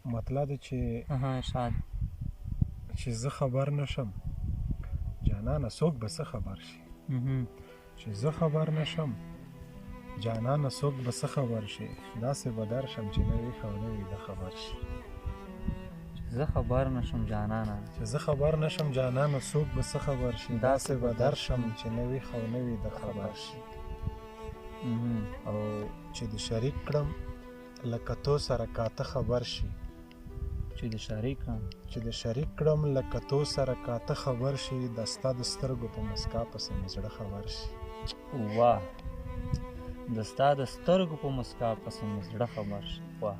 مطلب دی چې ارشاد زه خبر نشم جانانه څوک به څه خبر شي چې زه خبر نشم جانانه څوک به څه خبر شي داسې به درشم چې نه ویښ او نه ویده خبر شي زه خبر نشم جانانه چې زه خبر نشم جانانه څوک به څه خبر شي داسې به درشم چې نه ویښ او نه ویده خبر شي او چې د شریک کړم لکه تو سره کاته خبر شي چې د شریک کړم لکه تو سره کاته خبر شي د ستا د سترګو په مسکا پسې مې زړه خبر شي واه د ستا د سترګو په مسکا پسې مې زړه خبر شي واه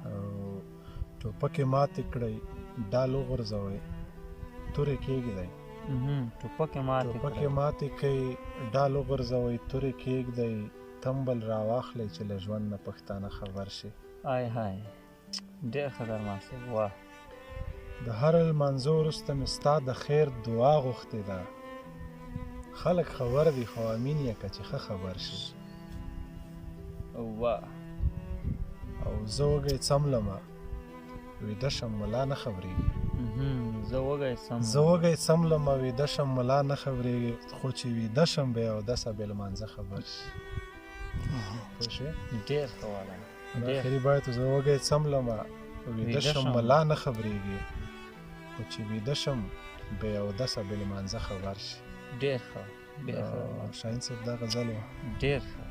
ټوپکې ماتې کړئ ډال وغورځوئ تورې کېږدئ ټوپکې ماتې کړئ ډال وغورځوئ تورې کېږدئ تمبل راواخلئ چې له ژوند نه پښتانه خبر شي آی های ډېر خطرناک دی واه د هر لمانځه وروسته مې ستا د خیر دعا غوښتې ده خلک خبر دي خو امین یې که چې ښه خبر شي واه او زه وږی څملمه ویده شم ملا نه خبرېږي زه وږی څملمه ویده شم ملا نه خبرېږي خو چې ویده شم بیا اودسه بې لمانځه خبر شي پوه شوې ډېر ښه والا آخري باید زه وږی څملمه ویده شم ملا نه خبرېږي خو چې ویده شم بیا اودسه بې لمانځه خبر شي ډېر ښه شاهین صاحب دا غزل و ډېر ښه